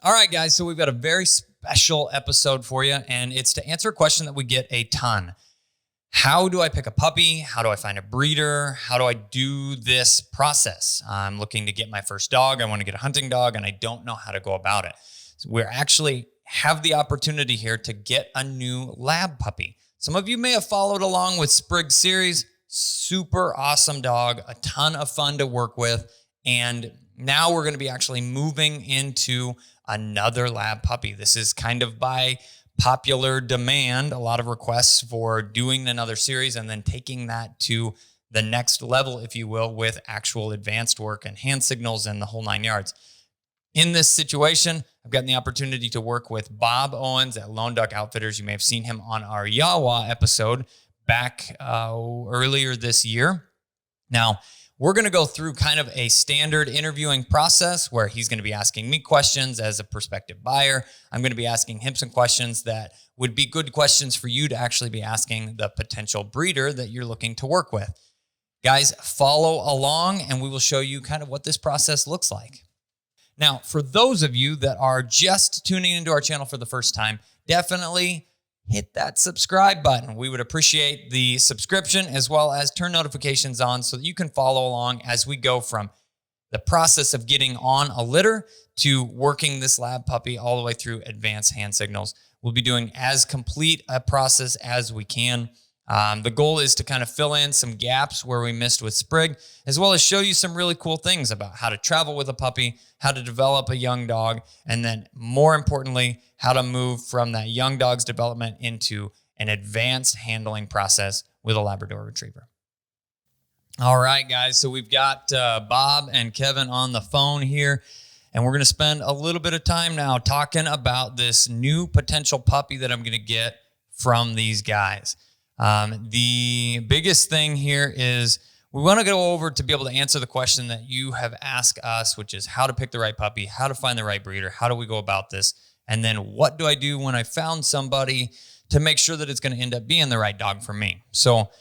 All right, guys. So we've got a very special episode for you, and it's to answer a question that we get a ton. How do I pick a puppy? How do I find a breeder? How do I do this process? I'm looking to get my first dog. I want to get a hunting dog, and I don't know how to go about it. So we actually have the opportunity here to get a new lab puppy. Some of you may have followed along with Sprig's series. Super awesome dog, a ton of fun to work with. And now we're going to be actually moving into another lab puppy. This is kind of by popular demand, a lot of requests for doing another series and then taking that to the next level, if you will, with actual advanced work and hand signals and the whole 9 yards. In this situation, I've gotten the opportunity to work with Bob Owens at Lone Duck Outfitters. You may have seen him on our Yawa episode back earlier this year. Now, we're going to go through kind of a standard interviewing process where he's going to be asking me questions as a prospective buyer. I'm going to be asking him some questions that would be good questions for you to actually be asking the potential breeder that you're looking to work with. Guys, follow along and we will show you kind of what this process looks like. Now, for those of you that are just tuning into our channel for the first time, definitely hit that subscribe button. We would appreciate the subscription as well as turn notifications on so that you can follow along as we go from the process of getting on a litter to working this lab puppy all the way through advanced hand signals. We'll be doing as complete a process as we can. The goal is to kind of fill in some gaps where we missed with Sprig, as well as show you some really cool things about how to travel with a puppy, how to develop a young dog, and then more importantly, how to move from that young dog's development into an advanced handling process with a Labrador Retriever. All right, guys. So we've got Bob and Kevin on the phone here, and we're going to spend a little bit of time now talking about this new potential puppy that I'm going to get from these guys. The biggest thing here is we want to go over to be able to answer the question that you have asked us, which is how to pick the right puppy, how to find the right breeder, how do we go about this, and then what do I do when I found somebody to make sure that it's going to end up being the right dog for me. So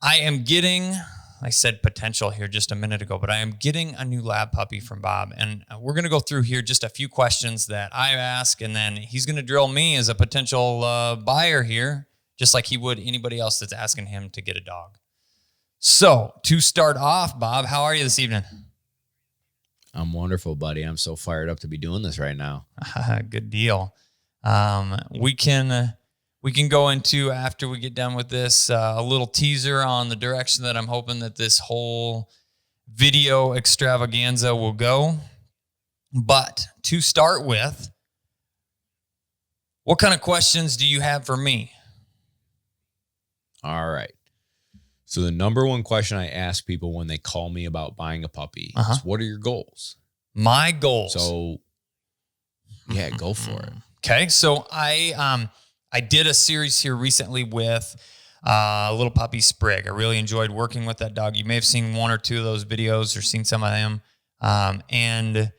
I am getting, I said potential here just a minute ago, but I am getting a new lab puppy from Bob, and we're going to go through here just a few questions that I ask, and then he's going to drill me as a potential buyer here, just like he would anybody else that's asking him to get a dog. So to start off, Bob, how are you this evening? I'm wonderful, buddy. I'm so fired up to be doing this right now. Good deal. We can go into, after we get done with this, a little teaser on the direction that I'm hoping that this whole video extravaganza will go. But to start with, what kind of questions do you have for me? All right. So the number one question I ask people when they call me about buying a puppy is, what are your goals? My goals. So yeah, go for it. Okay. So I did a series here recently with a little puppy Sprig. I really enjoyed working with that dog. You may have seen one or two of those videos or seen some of them. And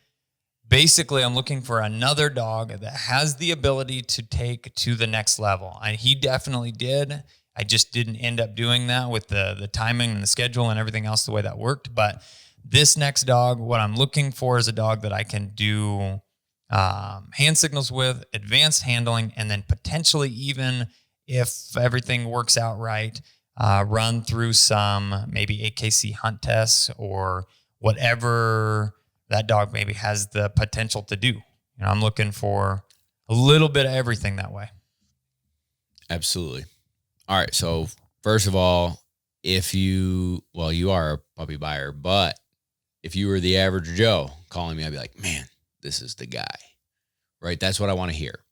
basically, I'm looking for another dog that has the ability to take to the next level. And he definitely did. I just didn't end up doing that with the timing and the schedule and everything else the way that worked. But this next dog, what I'm looking for is a dog that I can do hand signals with, advanced handling, and then potentially even, if everything works out right, run through some maybe AKC hunt tests or whatever that dog maybe has the potential to do. I'm looking for a little bit of everything that way. Absolutely. All right. So first of all, you are a puppy buyer, but if you were the average Joe calling me, I'd be like, man, this is the guy, right? That's what I want to hear.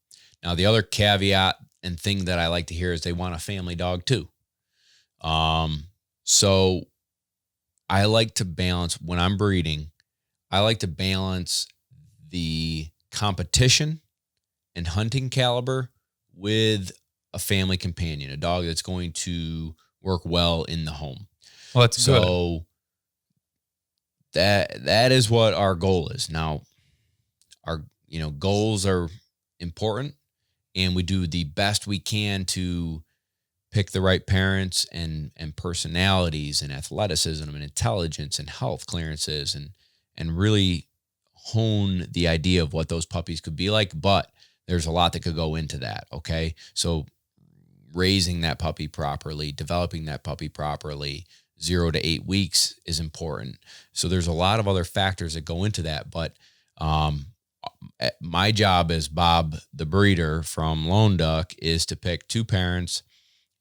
Now, the other caveat and thing that I like to hear is they want a family dog too. So I like to balance when I'm breeding. I like to balance the competition and hunting caliber with a family companion, a dog that's going to work well in the home. Well, that's good. So that is what our goal is. Now, our goals are important, and we do the best we can to pick the right parents and personalities and athleticism and intelligence and health clearances and really hone the idea of what those puppies could be like, but there's a lot that could go into that. Okay. So raising that puppy properly, developing that puppy properly, 0 to 8 weeks is important. So there's a lot of other factors that go into that. But my job as Bob, the breeder from Lone Duck, is to pick 2 parents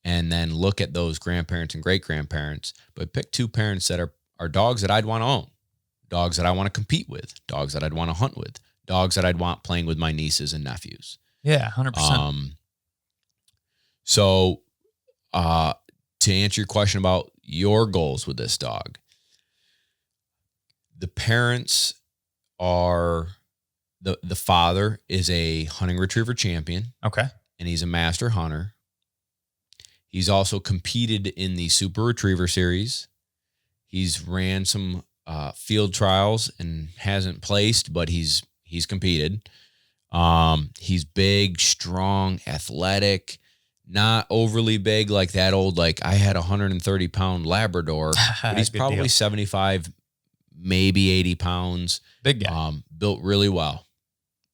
and then look at those grandparents and great grandparents, but pick 2 parents that are dogs that I'd want to own, dogs that I want to compete with, dogs that I'd want to hunt with, dogs that I'd want playing with my nieces and nephews. Yeah, 100%. So to answer your question about your goals with this dog, the parents are, the father is a hunting retriever champion. Okay. And he's a master hunter. He's also competed in the Super Retriever Series. He's ran some field trials and hasn't placed, but he's competed. He's big, strong, athletic, not overly big like that old, like I had a 130-pound Labrador, but he's probably deal. 75, maybe 80 pounds. Big guy. Built really well.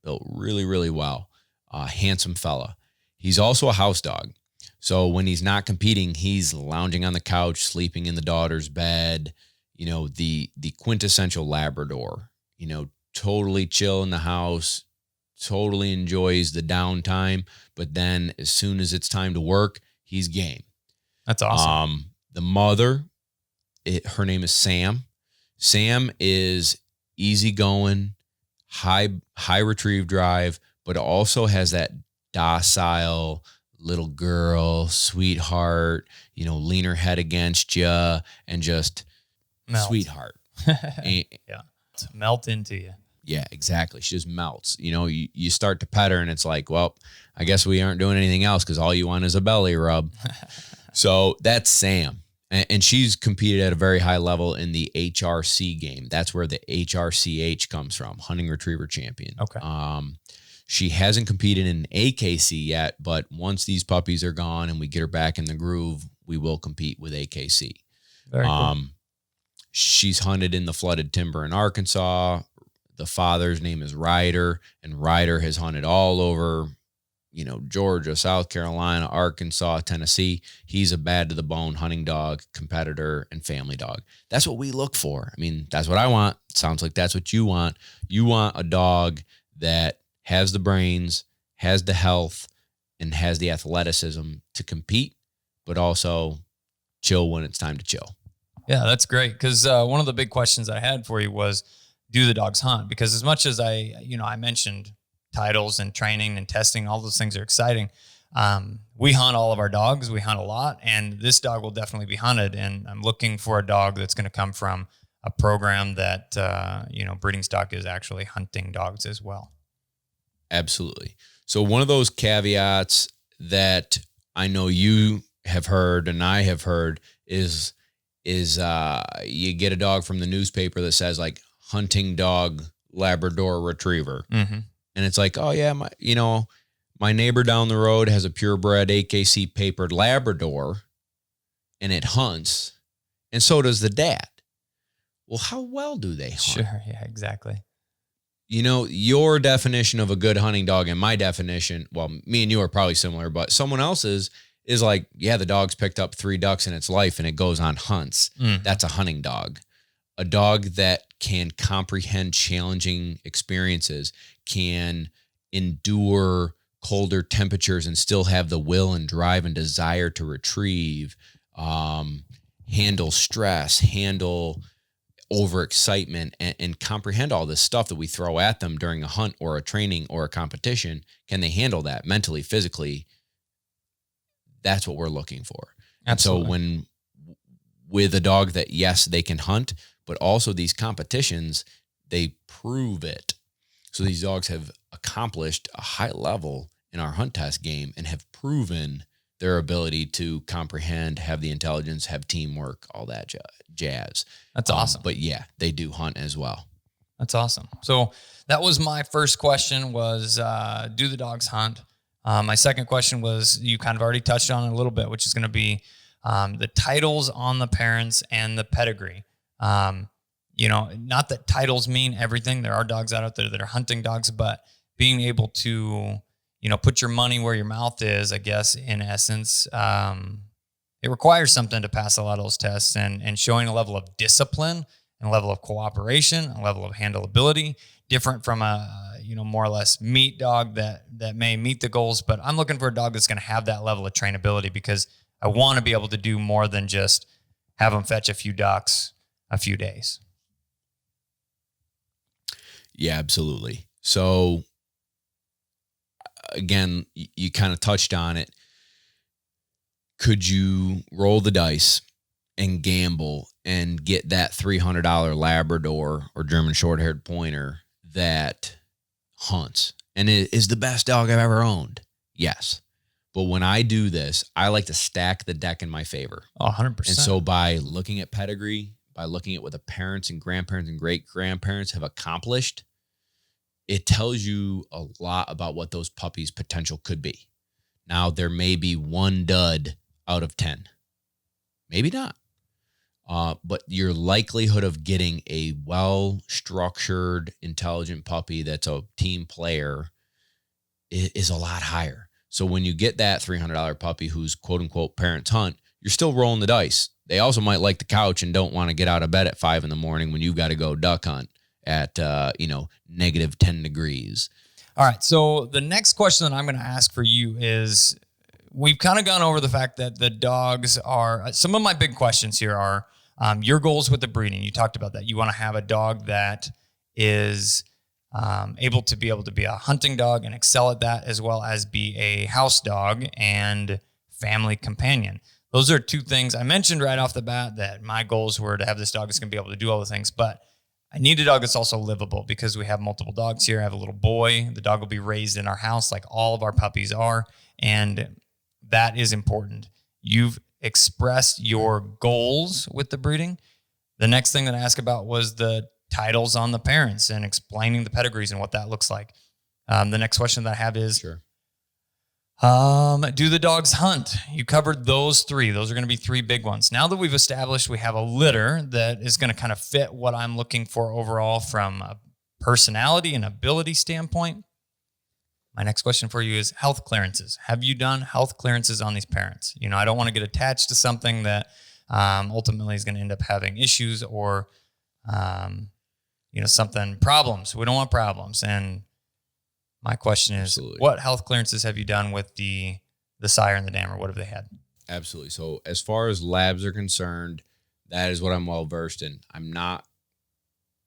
Built really, really well. Handsome fella. He's also a house dog. So when he's not competing, he's lounging on the couch, sleeping in the daughter's bed, the quintessential Labrador, totally chill in the house, totally enjoys the downtime. But then as soon as it's time to work, he's game. That's awesome. The mother, her name is Sam. Sam is easygoing, high retrieve drive, but also has that docile little girl, sweetheart, lean her head against you and just sweetheart. Yeah. Melt into you. Yeah, exactly. She just melts. You start to pet her and it's like, well, I guess we aren't doing anything else because all you want is a belly rub. So that's Sam. And she's competed at a very high level in the HRC game. That's where the HRCH comes from, Hunting Retriever Champion. Okay. She hasn't competed in AKC yet, but once these puppies are gone and we get her back in the groove, we will compete with AKC. Very cool. She's hunted in the flooded timber in Arkansas. The father's name is Ryder, and Ryder has hunted all over, Georgia, South Carolina, Arkansas, Tennessee. He's a bad to the bone hunting dog, competitor, and family dog. That's what we look for. I mean, that's what I want. Sounds like that's what you want. You want a dog that has the brains, has the health, and has the athleticism to compete, but also chill when it's time to chill. Yeah, that's great. Because one of the big questions I had for you was, do the dogs hunt? Because as much as I mentioned titles and training and testing, all those things are exciting. We hunt all of our dogs. We hunt a lot, and this dog will definitely be hunted. And I'm looking for a dog that's going to come from a program that, breeding stock is actually hunting dogs as well. Absolutely. So one of those caveats that I know you have heard and I have heard is you get a dog from the newspaper that says like hunting dog Labrador Retriever. Mm-hmm. And it's like, oh yeah, my neighbor down the road has a purebred AKC papered Labrador and it hunts. And so does the dad. Well, how well do they hunt? Sure. Yeah, exactly. Your definition of a good hunting dog and my definition, well, me and you are probably similar, but someone else's is like, yeah, the dog's picked up 3 ducks in its life and it goes on hunts. That's a hunting dog. A dog that can comprehend challenging experiences, can endure colder temperatures and still have the will and drive and desire to retrieve, handle stress, handle overexcitement, and comprehend all this stuff that we throw at them during a hunt or a training or a competition. Can they handle that mentally, physically? That's what we're looking for. Absolutely. And so with a dog that, yes, they can hunt, but also these competitions, they prove it. So these dogs have accomplished a high level in our hunt test game and have proven their ability to comprehend, have the intelligence, have teamwork, all that jazz. That's awesome. But yeah, they do hunt as well. That's awesome. So that was my first question was, do the dogs hunt? My second question was, you kind of already touched on it a little bit, which is going to be the titles on the parents and the pedigree. not that titles mean everything. There are dogs out there that are hunting dogs, but being able to, put your money where your mouth is, I guess, in essence, it requires something to pass a lot of those tests, and showing a level of discipline and a level of cooperation, a level of handleability, different from a, more or less meat dog that may meet the goals. But I'm looking for a dog that's going to have that level of trainability, because I want to be able to do more than just have them fetch a few ducks a few days. Yeah, absolutely. So again, you kind of touched on it. Could you roll the dice and gamble and get that $300 Labrador or German Shorthaired pointer that hunts and it is the best dog I've ever owned? Yes. But when I do this, I like to stack the deck in my favor. 100%. And so by looking at pedigree, by looking at what the parents and grandparents and great-grandparents have accomplished, it tells you a lot about what those puppies' potential could be. Now, there may be one dud out of 10. Maybe not. But your likelihood of getting a well-structured, intelligent puppy that's a team player is a lot higher. So when you get that $300 puppy who's quote-unquote parents hunt, you're still rolling the dice. They also might like the couch and don't want to get out of bed at 5 a.m. when you've got to go duck hunt at, negative 10 degrees. All right. So the next question that I'm going to ask for you is, we've kind of gone over the fact that the dogs are, some of my big questions here are your goals with the breeding. You talked about that. You want to have a dog that is able to be a hunting dog and excel at that, as well as be a house dog and family companion. Those are two things I mentioned right off the bat, that my goals were to have this dog that's going to be able to do all the things, but I need a dog that's also livable, because we have multiple dogs here. I have a little boy. The dog will be raised in our house like all of our puppies are, and that is important. You've expressed your goals with the breeding. The next thing that I asked about was the titles on the parents and explaining the pedigrees and what that looks like. The next question that I have is, Sure. Do the dogs hunt? You covered those three. Those are going to be three big ones. Now that we've established we have a litter that is going to kind of fit what I'm looking for overall from a personality and ability standpoint, my next question for you is health clearances. Have you done health clearances on these parents? I don't want to get attached to something that ultimately is going to end up having issues or, problems. We don't want problems. And my question is, Absolutely. What health clearances have you done with the sire and the dam, or what have they had? Absolutely. So as far as labs are concerned, that is what I'm well versed in. I'm not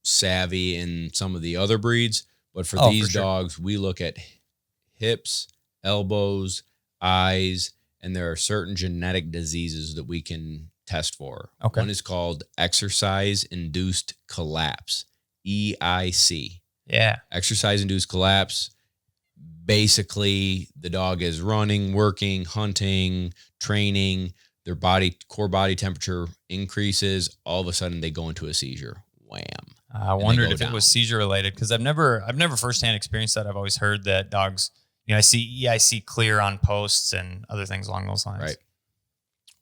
savvy in some of the other breeds, but for these dogs, we look at hips, elbows, eyes, and there are certain genetic diseases that we can test for. Okay. One is called Exercise-Induced Collapse, EIC. Yeah. Exercise-Induced Collapse. Basically, the dog is running, working, hunting, training. Their core body temperature increases. All of a sudden, they go into a seizure. Wham! I wondered if it was seizure related, because I've never firsthand experienced that. I've always heard that dogs, I see EIC clear on posts and other things along those lines.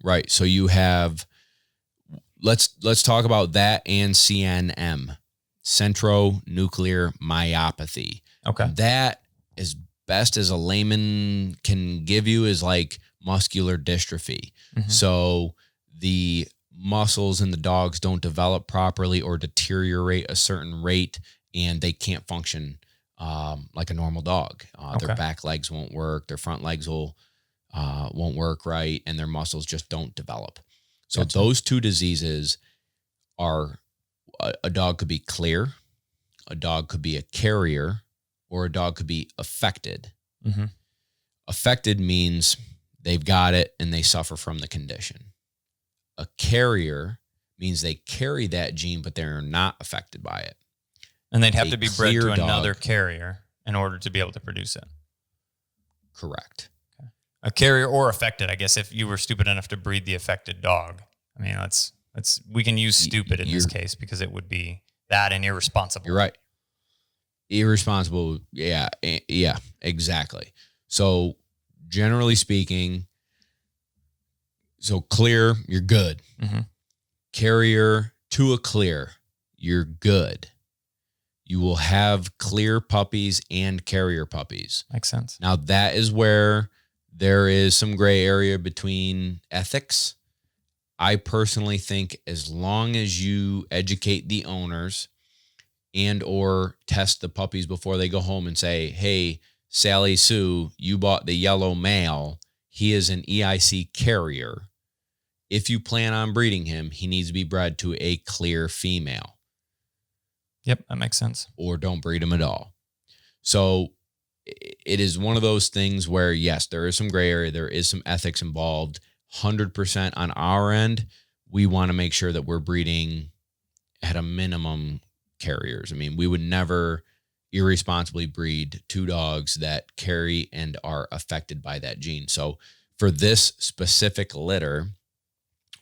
Right. So you have, let's talk about that and CNM, centronuclear myopathy. Okay. That, as best as a layman can give you, is like muscular dystrophy. Mm-hmm. So the muscles in the dogs don't develop properly or deteriorate a certain rate, and they can't function like a normal dog. Their back legs won't work. Their front legs won't work right, and their muscles just don't develop. So those two diseases are, a dog could be clear, a dog could be a carrier, or a dog could be affected. Mm-hmm. Affected means they've got it and they suffer from the condition. A carrier means they carry that gene, but they're not affected by it. And they'd have to be bred to another carrier in order to be able to produce it. Correct. Okay. A carrier or affected, I guess, if you were stupid enough to breed the affected dog. I mean, we can use stupid in this case, because it would be that and irresponsible. You're right. Irresponsible. Yeah, exactly. So generally speaking, so clear, you're good. Mm-hmm. Carrier to a clear, you're good. You will have clear puppies and carrier puppies. Makes sense. Now, that is where there is some gray area between ethics. I personally think as long as you educate the owners and or test the puppies before they go home and say, hey, Sally Sue, you bought the yellow male. He is an EIC carrier. If you plan on breeding him, he needs to be bred to a clear female. Yep, that makes sense. Or don't breed him at all. So it is one of those things where, yes, there is some gray area. There is some ethics involved. 100% on our end, we want to make sure that we're breeding at a minimum carriers. I mean, we would never irresponsibly breed two dogs that carry and are affected by that gene. So for this specific litter,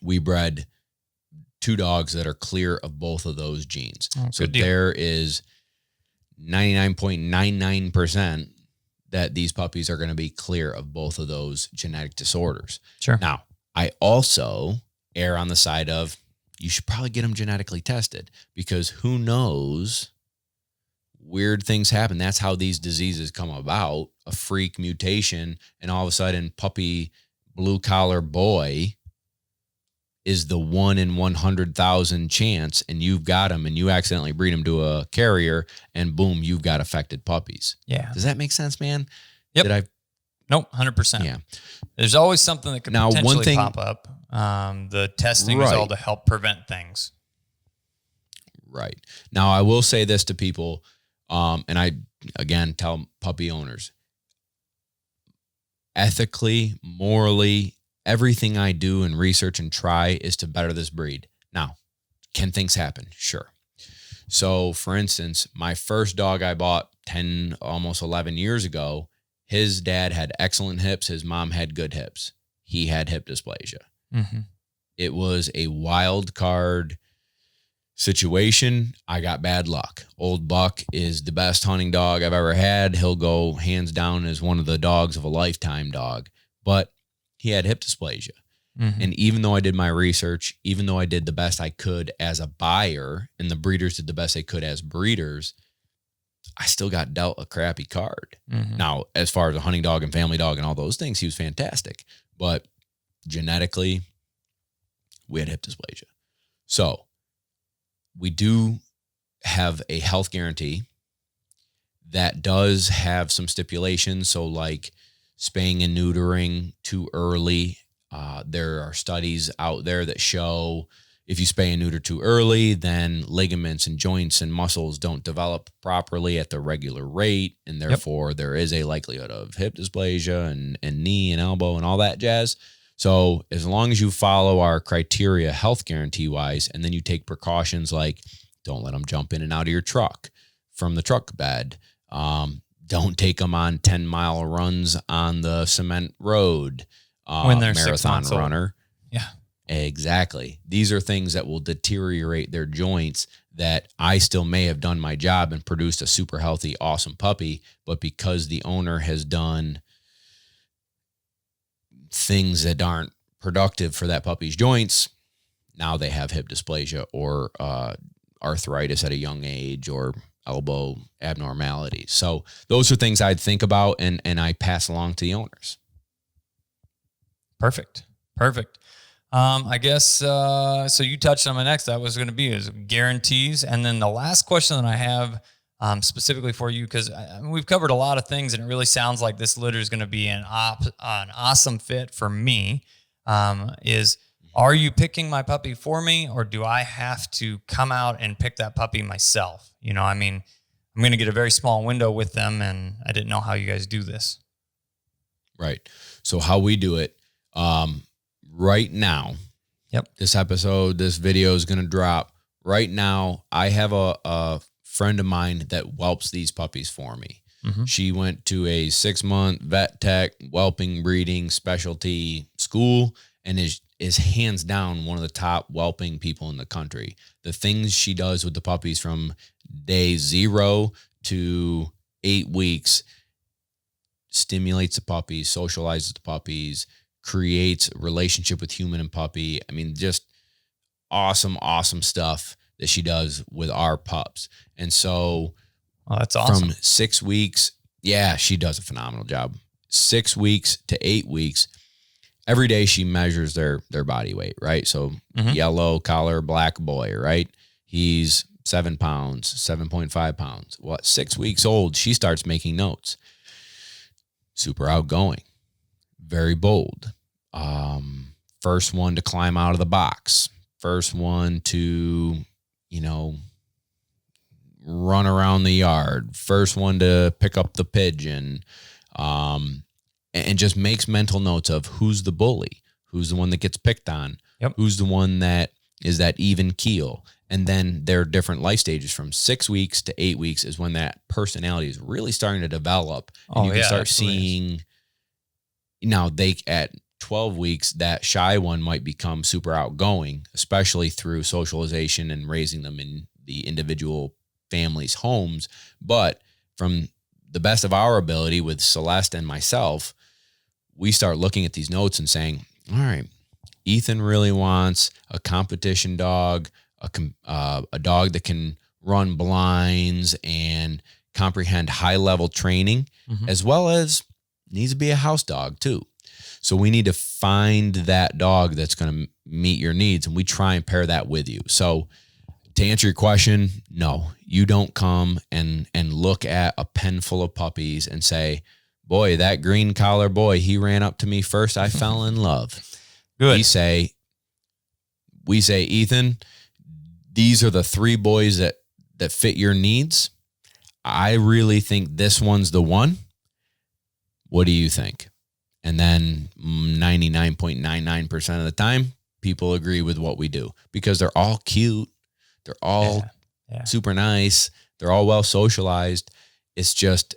we bred two dogs that are clear of both of those genes. Oh, so there is 99.99% that these puppies are going to be clear of both of those genetic disorders. Sure. Now, I also err on the side of you should probably get them genetically tested, because who knows, weird things happen. That's how these diseases come about, a freak mutation, and all of a sudden puppy blue collar boy is the 1 in 100,000 chance, and you've got them and you accidentally breed them to a carrier and boom, you've got affected puppies. Yeah. Does that make sense, man? Yep. Nope, 100%. Yeah. There's always something that could potentially pop up. The testing is all to help prevent things. Right. Now, I will say this to people, and I, again, tell puppy owners, ethically, morally, everything I do and research and try is to better this breed. Now, can things happen? Sure. So, for instance, my first dog I bought 10, almost 11 years ago, his dad had excellent hips. His mom had good hips. He had hip dysplasia. Mm-hmm. It was a wild card situation. I got bad luck. Old Buck is the best hunting dog I've ever had. He'll go hands down as one of the dogs of a lifetime dog. But he had hip dysplasia. Mm-hmm. And even though I did my research, even though I did the best I could as a buyer and the breeders did the best they could as breeders, I still got dealt a crappy card. Mm-hmm. Now, as far as a hunting dog and family dog and all those things, he was fantastic. But genetically, we had hip dysplasia. So we do have a health guarantee that does have some stipulations. So like spaying and neutering too early. There are studies out there that show if you spay and neuter too early, then ligaments and joints and muscles don't develop properly at the regular rate. And therefore there is a likelihood of hip dysplasia and knee and elbow and all that jazz. So as long as you follow our criteria health guarantee wise, and then you take precautions like don't let them jump in and out of your truck from the truck bed. Don't take them on 10-mile runs on the cement road. When they're marathon 6 months runner. old. Yeah. Exactly. These are things that will deteriorate their joints that I still may have done my job and produced a super healthy, awesome puppy. But because the owner has done things that aren't productive for that puppy's joints, now they have hip dysplasia or arthritis at a young age or elbow abnormalities. So those are things I'd think about and I pass along to the owners. Perfect. I guess, so you touched on my next, that was going to be is guarantees. And then the last question that I have specifically for you, because we've covered a lot of things and it really sounds like this litter is going to be an awesome fit for me, is are you picking my puppy for me or do I have to come out and pick that puppy myself? You know, I mean, I'm going to get a very small window with them and I didn't know how you guys do this. Right. So how we do it, right now, this video is going to drop right now. I have a friend of mine that whelps these puppies for me. Mm-hmm. She went to a 6-month vet tech whelping breeding specialty school and is hands down one of the top whelping people in the country. The things she does with the puppies from day 0 to 8 weeks stimulates the puppies, socializes the puppies, creates a relationship with human and puppy. I mean, just awesome stuff that she does with our pups. And so that's awesome. From 6 weeks, yeah, she does a phenomenal job. 6 weeks to 8 weeks, every day she measures their body weight, right? So yellow collar, black boy, right? He's 7 pounds, 7.5 pounds. Well, at 6 weeks old, she starts making notes. Super outgoing, very bold. First one to climb out of the box. First one to, run around the yard. First one to pick up the pigeon. And just makes mental notes of who's the bully, who's the one that gets picked on, who's the one that is that even keel. And then there are different life stages from 6 weeks to 8 weeks is when that personality is really starting to develop. And you can start seeing, at 12 weeks, that shy one might become super outgoing, especially through socialization and raising them in the individual families' homes. But from the best of our ability with Celeste and myself, we start looking at these notes and saying, all right, Ethan really wants a competition dog, a dog that can run blinds and comprehend high-level training, as well as needs to be a house dog too. So we need to find that dog that's going to meet your needs, and we try and pair that with you. So to answer your question, no, you don't come and look at a pen full of puppies and say, boy, that green collar boy, he ran up to me first. I fell in love. Good. We say, Ethan, these are the 3 boys that fit your needs. I really think this one's the one. What do you think? And then 99.99% of the time, people agree with what we do because they're all cute. They're all super nice. They're all well socialized. It's just,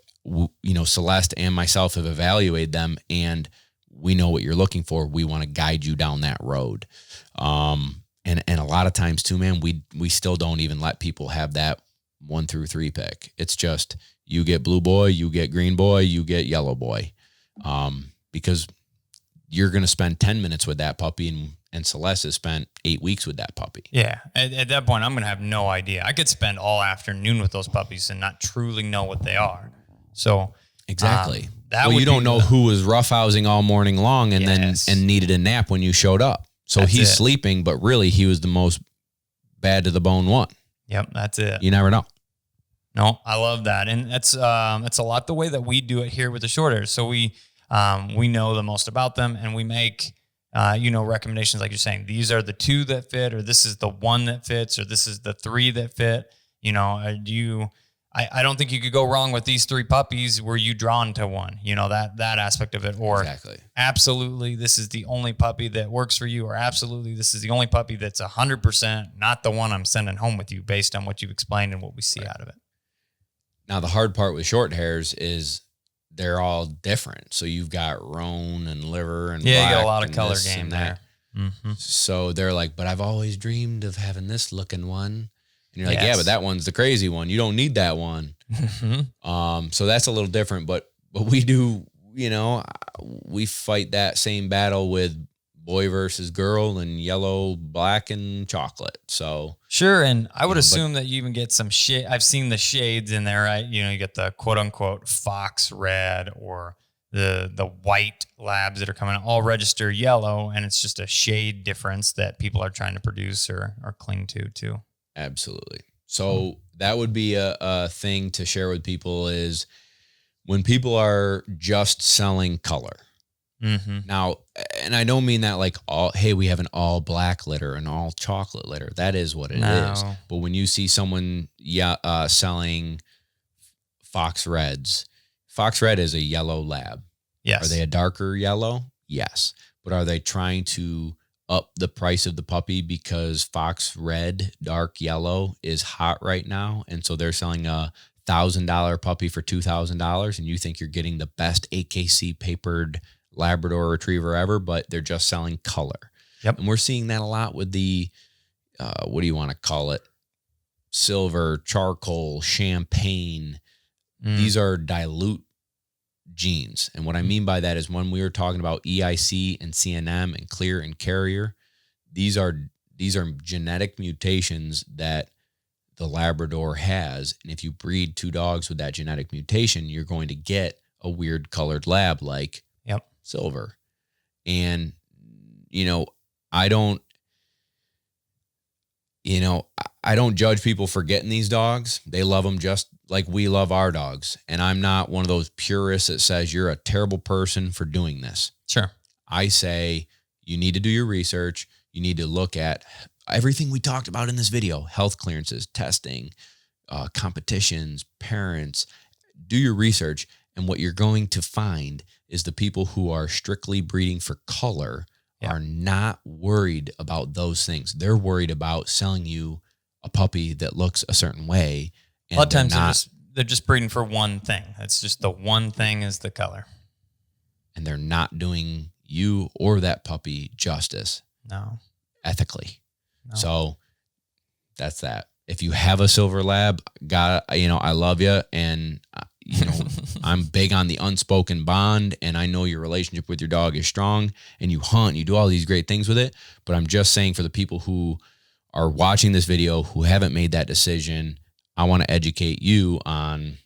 Celeste and myself have evaluated them and we know what you're looking for. We want to guide you down that road. And a lot of times too, man, we still don't even let people have that 1 through 3 pick. It's just, you get blue boy, you get green boy, you get yellow boy. Because you're going to spend 10 minutes with that puppy and Celeste has spent 8 weeks with that puppy. Yeah. At that point, I'm going to have no idea. I could spend all afternoon with those puppies and not truly know what they are. So exactly. You don't know who was roughhousing all morning long and then needed a nap when you showed up. So he's sleeping, but really he was the most bad to the bone one. Yep. That's it. You never know. No, I love that. And that's a lot the way that we do it here with the Shorthairs. So we know the most about them and we make, recommendations like you're saying, these are the 2 that fit, or this is the 1 that fits, or this is the 3 that fit. I don't think you could go wrong with these 3 puppies. Were you drawn to one, that aspect of it, or absolutely, this is the only puppy that works for you, or absolutely, this is the only puppy that's 100% not the one I'm sending home with you based on what you've explained and what we see out of it. Now, the hard part with Shorthairs is they're all different. So you've got roan and liver and black, you got a lot of color game there. So they're like, but I've always dreamed of having this looking one. And you're like, yeah, but that one's the crazy one. You don't need that one. So that's a little different, but we do, we fight that same battle with boy versus girl and yellow, black, and chocolate. So sure. And I would assume that you even get some shade. I've seen the shades in there, right? You get the quote unquote fox red or the white labs that are coming out, all register yellow. And it's just a shade difference that people are trying to produce or cling to too. Absolutely. So that would be a thing to share with people is when people are just selling color. Now, and I don't mean that like we have an all black litter, an all chocolate litter. That is what it is. But when you see someone selling fox reds, fox red is a yellow lab. Yes. Are they a darker yellow? Yes. But are they trying to up the price of the puppy because fox red, dark yellow is hot right now? And so they're selling a $1,000 puppy for $2,000 and you think you're getting the best AKC papered Labrador retriever ever, but they're just selling color. Yep. And we're seeing that a lot with the, what do you want to call it? Silver, charcoal, champagne. These are dilute genes. And what I mean by that is when we were talking about EIC and CNM and clear and carrier, these are these are genetic mutations that the Labrador has. And if you breed two dogs with that genetic mutation, you're going to get a weird colored lab like Silver. And, I don't judge people for getting these dogs. They love them just like we love our dogs. And I'm not one of those purists that says you're a terrible person for doing this. Sure. I say you need to do your research. You need to look at everything we talked about in this video: health clearances, testing, competitions, parents. Do your research. And what you're going to find is the people who are strictly breeding for color are not worried about those things. They're worried about selling you a puppy that looks a certain way. And a lot of times they're just breeding for one thing. It's just the one thing is the color. And they're not doing you or that puppy justice. No. Ethically. No. So that's that. If you have a silver lab, I love you. And, I'm big on the unspoken bond, and I know your relationship with your dog is strong, and you hunt, and you do all these great things with it. But I'm just saying, for the people who are watching this video who haven't made that decision, I want to educate you on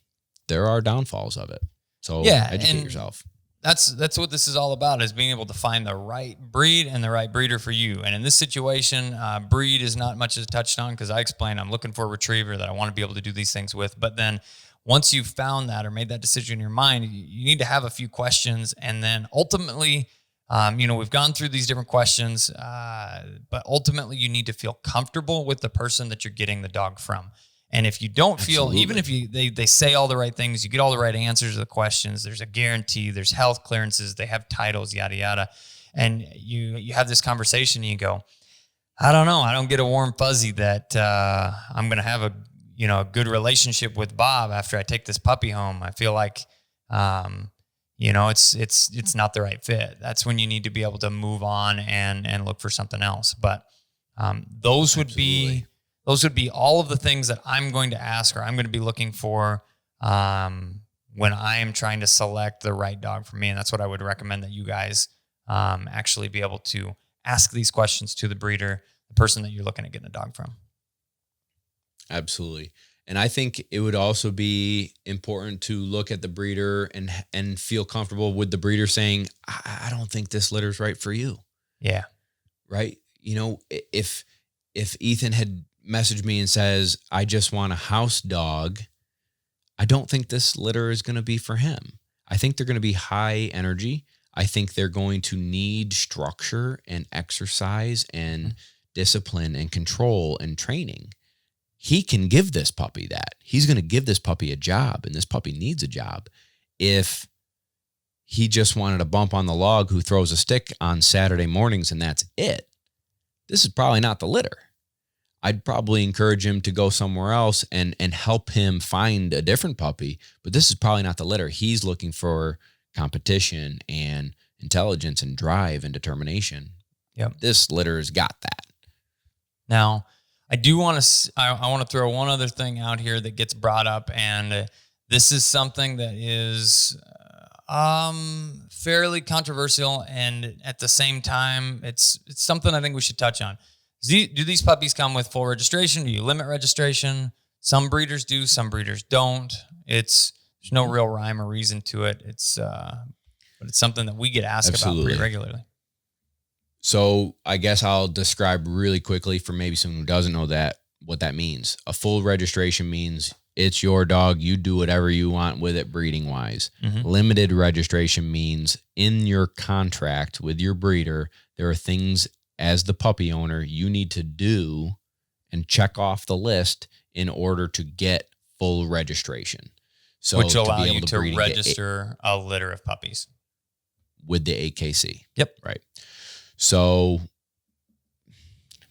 there are downfalls of it. So educate yourself. That's what this is all about, is being able to find the right breed and the right breeder for you. And in this situation, breed is not much as touched on, because I explained I'm looking for a retriever that I want to be able to do these things with. But then once you've found that or made that decision in your mind, you need to have a few questions. And then ultimately, we've gone through these different questions, but ultimately you need to feel comfortable with the person that you're getting the dog from. And if you don't feel, even if they say all the right things, you get all the right answers to the questions, there's a guarantee, there's health clearances, they have titles, yada, yada. And you have this conversation and you go, I don't know. I don't get a warm fuzzy that I'm going to have a good relationship with Bob after I take this puppy home. I feel like, it's not the right fit. That's when you need to be able to move on and look for something else. But those would be all of the things that I'm going to ask, or I'm going to be looking for when I am trying to select the right dog for me. And that's what I would recommend that you guys actually be able to ask these questions to the breeder, the person that you're looking at getting a dog from. Absolutely. And I think it would also be important to look at the breeder and feel comfortable with the breeder saying, I don't think this litter's right for you. Yeah. Right. If Ethan had messaged me and says, I just want a house dog, I don't think this litter is going to be for him. I think they're going to be high energy. I think they're going to need structure and exercise and discipline and control and training. He can give this puppy that. He's going to give this puppy a job, and this puppy needs a job. If he just wanted a bump on the log who throws a stick on Saturday mornings and that's it, this is probably not the litter. I'd probably encourage him to go somewhere else and help him find a different puppy, but this is probably not the litter. He's looking for competition and intelligence and drive and determination. Yep. This litter's got that. Now, I do want to. I want to throw one other thing out here that gets brought up, and this is something that is fairly controversial, and at the same time, it's something I think we should touch on. Do these puppies come with full registration? Do you limit registration? Some breeders do, some breeders don't. There's no real rhyme or reason to it. But it's something that we get asked about pretty regularly. So I guess I'll describe really quickly for maybe someone who doesn't know what that means. A full registration means it's your dog. You do whatever you want with it breeding wise. Mm-hmm. Limited registration means in your contract with your breeder, there are things as the puppy owner you need to do and check off the list in order to get full registration. So which allow you to register a litter of puppies with the AKC. Yep. Right. So,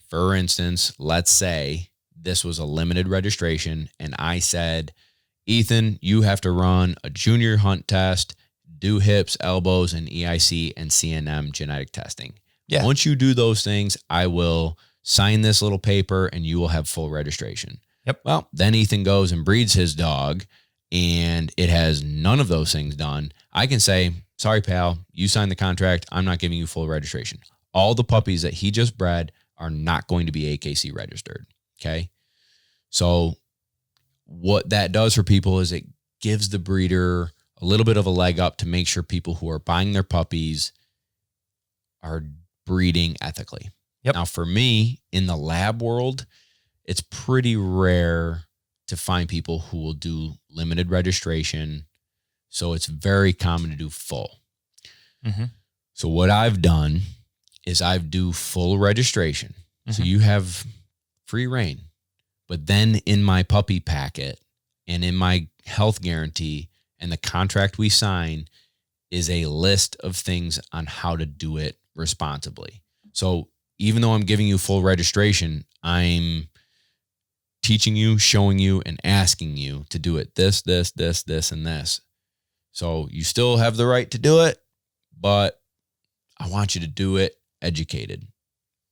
for instance, let's say this was a limited registration and I said, Ethan, you have to run a junior hunt test, do hips, elbows, and EIC and CNM genetic testing. Yeah. Once you do those things, I will sign this little paper and you will have full registration. Yep. Well, then Ethan goes and breeds his dog and it has none of those things done. I can say, sorry, pal, you signed the contract. I'm not giving you full registration. All the puppies that he just bred are not going to be AKC registered. Okay. So what that does for people is it gives the breeder a little bit of a leg up to make sure people who are buying their puppies are breeding ethically. Yep. Now, for me, in the lab world, it's pretty rare to find people who will do limited registration. So it's very common to do full. Mm-hmm. So what I've done is I do full registration. Mm-hmm. So you have free reign. But then in my puppy packet and in my health guarantee and the contract we sign is a list of things on how to do it responsibly. So even though I'm giving you full registration, I'm teaching you, showing you, and asking you to do it this, and this. So you still have the right to do it, but I want you to do it educated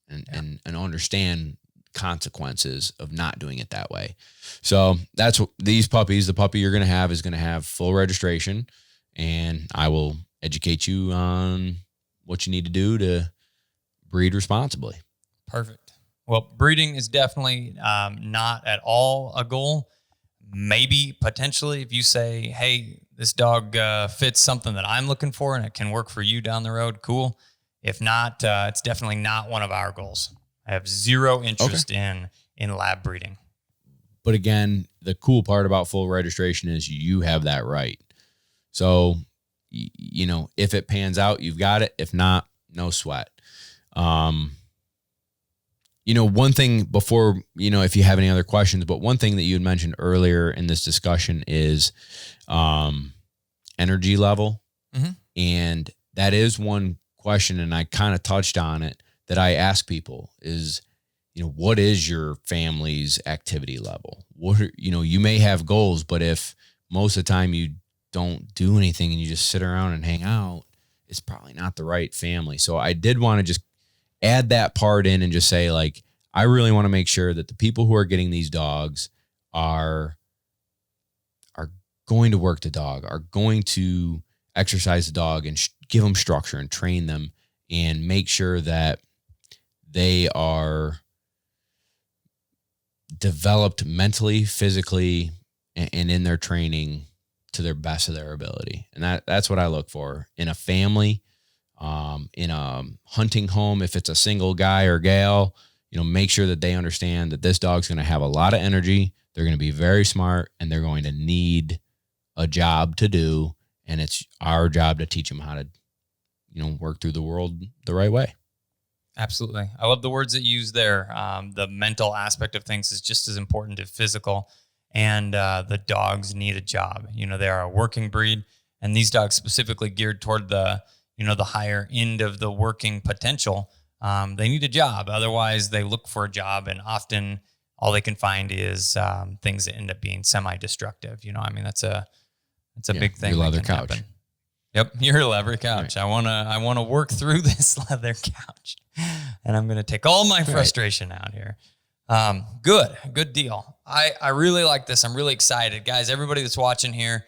and understand consequences of not doing it that way. So that's what these puppies, the puppy you're going to have is going to have full registration, and I will educate you on what you need to do to breed responsibly. Perfect. Well, breeding is definitely not at all a goal. Maybe potentially if you say, hey, this dog fits something that I'm looking for and it can work for you down the road, cool. If not, it's definitely not one of our goals. I have zero interest in lab breeding. But again, the cool part about full registration is you have that right. So, you know, if it pans out, you've got it. If not, no sweat. You know, one thing before, you know, if you have any other questions, but one thing that you had mentioned earlier in this discussion is energy level. Mm-hmm. And that is one question, and I kind of touched on it, that I ask people is, you know, what is your family's activity level? What are, you know, you may have goals, but if most of the time you don't do anything and you just sit around and hang out, it's probably not the right family. So I did want to just add that part in and just say, like, I really want to make sure that the people who are getting these dogs are going to work the dog, are going to exercise the dog and give them structure and train them and make sure that they are developed mentally, physically, and in their training to their best of their ability. And that's what I look for in a family, in a hunting home. If it's a single guy or gal, you know, make sure that they understand that this dog's going to have a lot of energy. They're going to be very smart, and they're going to need a job to do. And it's our job to teach them how to, you know, work through the world the right way. Absolutely. I love the words that you use there. The mental aspect of things is just as important as physical, and the dogs need a job. You know, they are a working breed, and these dogs specifically geared toward the, you know, the higher end of the working potential. They need a job. Otherwise they look for a job, and often all they can find is things that end up being semi-destructive. You know, I mean, that's a big thing. Your leather couch. Happen. Yep, your leather couch. Right. I wanna work through this leather couch, and I'm gonna take all my frustration out here. Good deal. I really like this. I'm really excited, guys. Everybody that's watching here,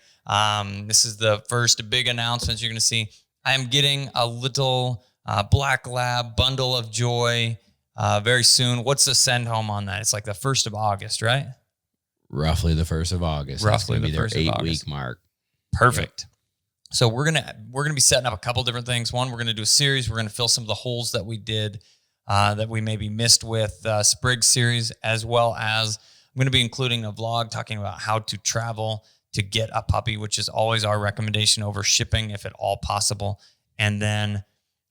this is the first big announcement you're gonna see. I am getting a little Black Lab bundle of joy very soon. What's the send home on that? It's like the 1st of August, right? Roughly the 1st of August. Roughly the be their 8-week mark. Perfect. Yep. So we're gonna be setting up a couple different things. One, we're gonna do a series. We're gonna fill some of the holes that we did that we maybe missed with Sprig's series, as well as I'm gonna be including a vlog talking about how to travel to get a puppy, which is always our recommendation over shipping, if at all possible. And then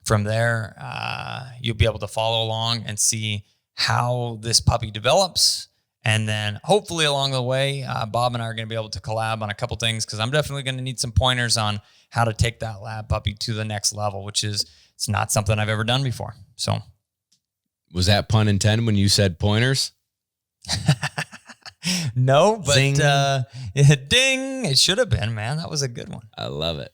from there, you'll be able to follow along and see how this puppy develops. And then hopefully along the way, Bob and I are going to be able to collab on a couple things, because I'm definitely going to need some pointers on how to take that lab puppy to the next level, which is, it's not something I've ever done before. So, was that pun intended when you said pointers? No, but ding, it should have been, man. That was a good one. I love it.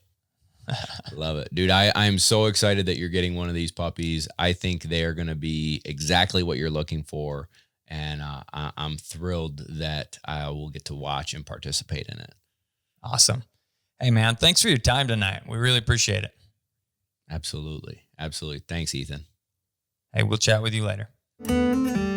I love it, dude. I'm so excited that you're getting one of these puppies. I think they are going to be exactly what you're looking for. And I'm thrilled that I will get to watch and participate in it. Awesome. Hey, man, thanks for your time tonight. We really appreciate it. Absolutely. Absolutely. Thanks, Ethan. Hey, we'll chat with you later. you.